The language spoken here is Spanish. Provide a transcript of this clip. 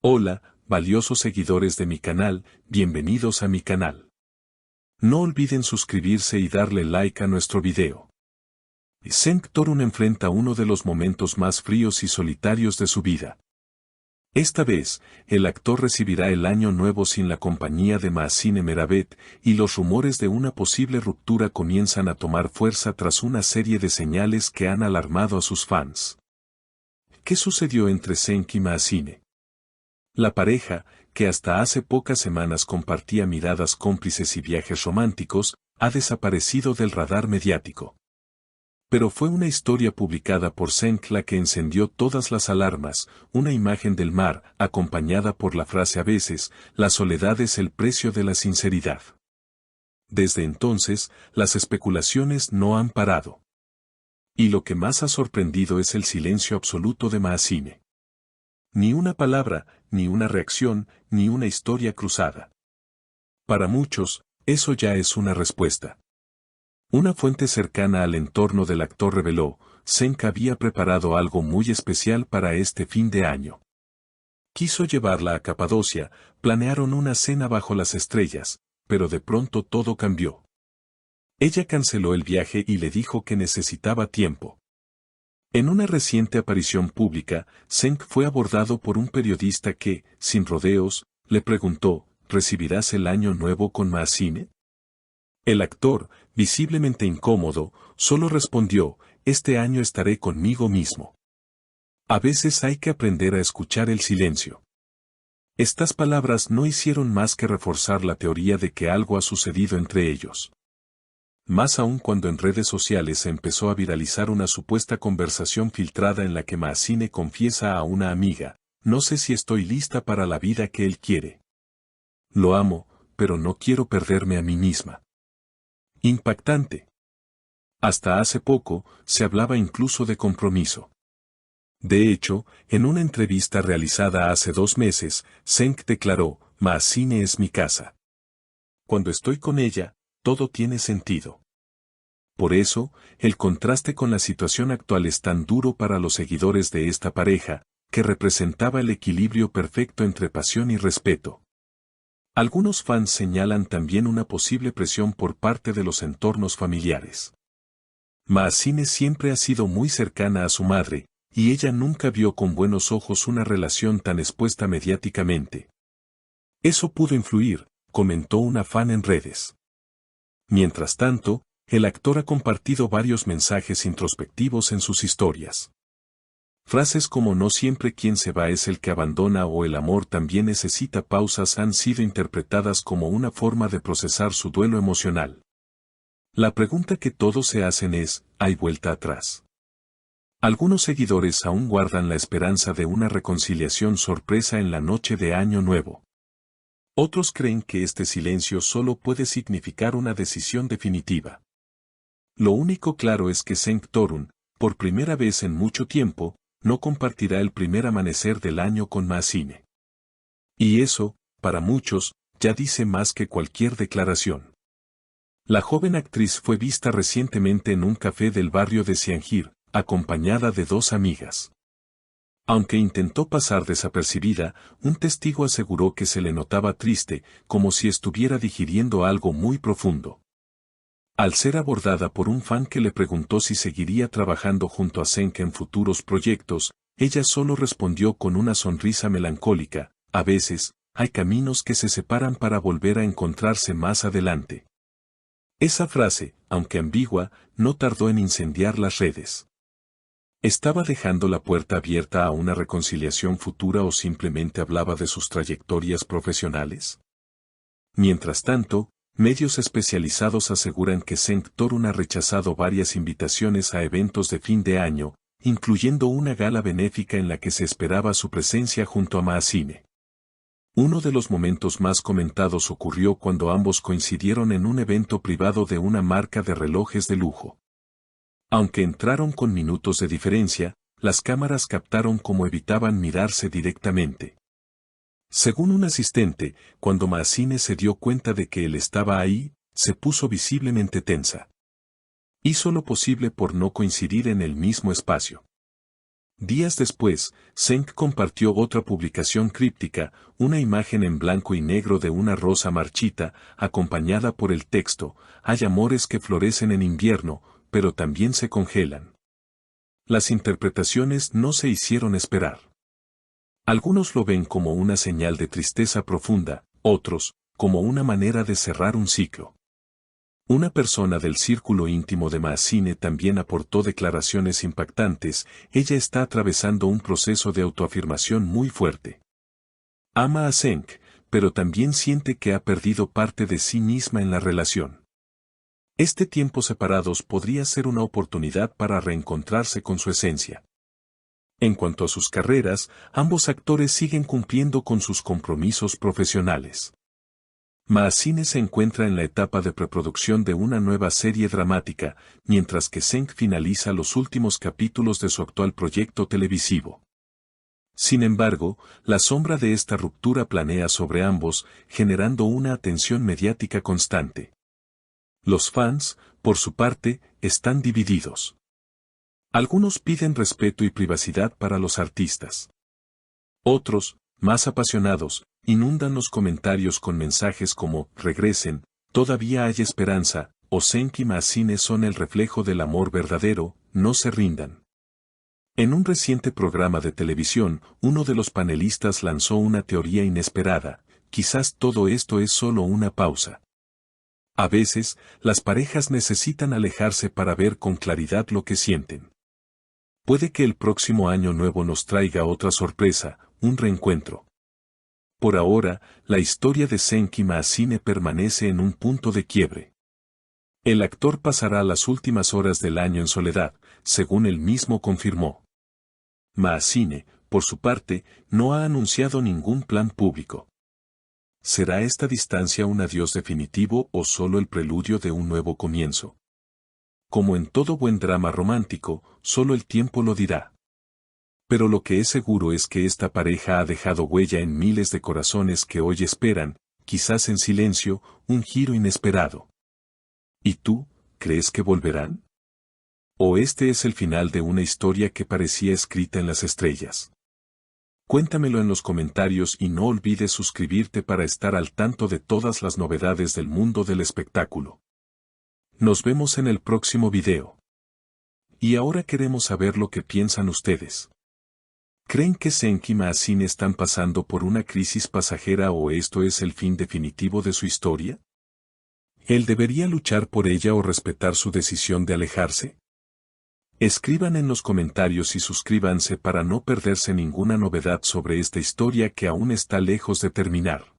Hola, valiosos seguidores de mi canal, bienvenidos a mi canal. No olviden suscribirse y darle like a nuestro video. Cenk Torun enfrenta uno de los momentos más fríos y solitarios de su vida. Esta vez, el actor recibirá el año nuevo sin la compañía de Mahzine Meravet, y los rumores de una posible ruptura comienzan a tomar fuerza tras una serie de señales que han alarmado a sus fans. ¿Qué sucedió entre Cenk y Mahzine? La pareja, que hasta hace pocas semanas compartía miradas cómplices y viajes románticos, ha desaparecido del radar mediático. Pero fue una historia publicada por Cenk la que encendió todas las alarmas, una imagen del mar, acompañada por la frase: a veces, la soledad es el precio de la sinceridad. Desde entonces, las especulaciones no han parado. Y lo que más ha sorprendido es el silencio absoluto de Mahzine. Ni una palabra, ni una reacción, ni una historia cruzada. Para muchos, eso ya es una respuesta. Una fuente cercana al entorno del actor reveló: Cenk había preparado algo muy especial para este fin de año. Quiso llevarla a Capadocia, planearon una cena bajo las estrellas, pero de pronto todo cambió. Ella canceló el viaje y le dijo que necesitaba tiempo. En una reciente aparición pública, Cenk fue abordado por un periodista que, sin rodeos, le preguntó: ¿recibirás el año nuevo con Mahzine? El actor, visiblemente incómodo, solo respondió: este año estaré conmigo mismo. A veces hay que aprender a escuchar el silencio. Estas palabras no hicieron más que reforzar la teoría de que algo ha sucedido entre ellos. Más aún cuando en redes sociales se empezó a viralizar una supuesta conversación filtrada en la que Mahzine confiesa a una amiga: no sé si estoy lista para la vida que él quiere. Lo amo, pero no quiero perderme a mí misma. Impactante. Hasta hace poco, se hablaba incluso de compromiso. De hecho, en una entrevista realizada hace 2 meses, Cenk declaró: Mahzine es mi casa. Cuando estoy con ella, todo tiene sentido. Por eso, el contraste con la situación actual es tan duro para los seguidores de esta pareja, que representaba el equilibrio perfecto entre pasión y respeto. Algunos fans señalan también una posible presión por parte de los entornos familiares. Mahzine siempre ha sido muy cercana a su madre, y ella nunca vio con buenos ojos una relación tan expuesta mediáticamente. Eso pudo influir, comentó una fan en redes. Mientras tanto, el actor ha compartido varios mensajes introspectivos en sus historias. Frases como "no siempre quien se va es el que abandona" o "el amor también necesita pausas" han sido interpretadas como una forma de procesar su duelo emocional. La pregunta que todos se hacen es: ¿hay vuelta atrás? Algunos seguidores aún guardan la esperanza de una reconciliación sorpresa en la noche de Año Nuevo. Otros creen que este silencio solo puede significar una decisión definitiva. Lo único claro es que Cenk Torun, por primera vez en mucho tiempo, no compartirá el primer amanecer del año con Mahzine. Y eso, para muchos, ya dice más que cualquier declaración. La joven actriz fue vista recientemente en un café del barrio de Siangir, acompañada de 2 amigas. Aunque intentó pasar desapercibida, un testigo aseguró que se le notaba triste, como si estuviera digiriendo algo muy profundo. Al ser abordada por un fan que le preguntó si seguiría trabajando junto a Cenk en futuros proyectos, ella solo respondió con una sonrisa melancólica: a veces, hay caminos que se separan para volver a encontrarse más adelante. Esa frase, aunque ambigua, no tardó en incendiar las redes. ¿Estaba dejando la puerta abierta a una reconciliación futura o simplemente hablaba de sus trayectorias profesionales? Mientras tanto, medios especializados aseguran que Cenk Torun ha rechazado varias invitaciones a eventos de fin de año, incluyendo una gala benéfica en la que se esperaba su presencia junto a Mahzine. Uno de los momentos más comentados ocurrió cuando ambos coincidieron en un evento privado de una marca de relojes de lujo. Aunque entraron con minutos de diferencia, las cámaras captaron cómo evitaban mirarse directamente. Según un asistente, cuando Mahzine se dio cuenta de que él estaba ahí, se puso visiblemente tensa. Hizo lo posible por no coincidir en el mismo espacio. Días después, Senk compartió otra publicación críptica, una imagen en blanco y negro de una rosa marchita, acompañada por el texto: hay amores que florecen en invierno, pero también se congelan. Las interpretaciones no se hicieron esperar. Algunos lo ven como una señal de tristeza profunda, otros, como una manera de cerrar un ciclo. Una persona del círculo íntimo de Maazine también aportó declaraciones impactantes: ella está atravesando un proceso de autoafirmación muy fuerte. Ama a Senk, pero también siente que ha perdido parte de sí misma en la relación. Este tiempo separados podría ser una oportunidad para reencontrarse con su esencia. En cuanto a sus carreras, ambos actores siguen cumpliendo con sus compromisos profesionales. Maazine se encuentra en la etapa de preproducción de una nueva serie dramática, mientras que Senk finaliza los últimos capítulos de su actual proyecto televisivo. Sin embargo, la sombra de esta ruptura planea sobre ambos, generando una atención mediática constante. Los fans, por su parte, están divididos. Algunos piden respeto y privacidad para los artistas. Otros, más apasionados, inundan los comentarios con mensajes como: regresen, todavía hay esperanza, o Senk y Maazine son el reflejo del amor verdadero, no se rindan. En un reciente programa de televisión, uno de los panelistas lanzó una teoría inesperada: quizás todo esto es solo una pausa. A veces, las parejas necesitan alejarse para ver con claridad lo que sienten. Puede que el próximo año nuevo nos traiga otra sorpresa, un reencuentro. Por ahora, la historia de Senk y Maazine permanece en un punto de quiebre. El actor pasará las últimas horas del año en soledad, según él mismo confirmó. Maazine, por su parte, no ha anunciado ningún plan público. ¿Será esta distancia un adiós definitivo o solo el preludio de un nuevo comienzo? Como en todo buen drama romántico, solo el tiempo lo dirá. Pero lo que es seguro es que esta pareja ha dejado huella en miles de corazones que hoy esperan, quizás en silencio, un giro inesperado. ¿Y tú, crees que volverán? ¿O este es el final de una historia que parecía escrita en las estrellas? Cuéntamelo en los comentarios y no olvides suscribirte para estar al tanto de todas las novedades del mundo del espectáculo. Nos vemos en el próximo video. Y ahora queremos saber lo que piensan ustedes. ¿Creen que Senk y Maazine están pasando por una crisis pasajera o esto es el fin definitivo de su historia? ¿Él debería luchar por ella o respetar su decisión de alejarse? Escriban en los comentarios y suscríbanse para no perderse ninguna novedad sobre esta historia que aún está lejos de terminar.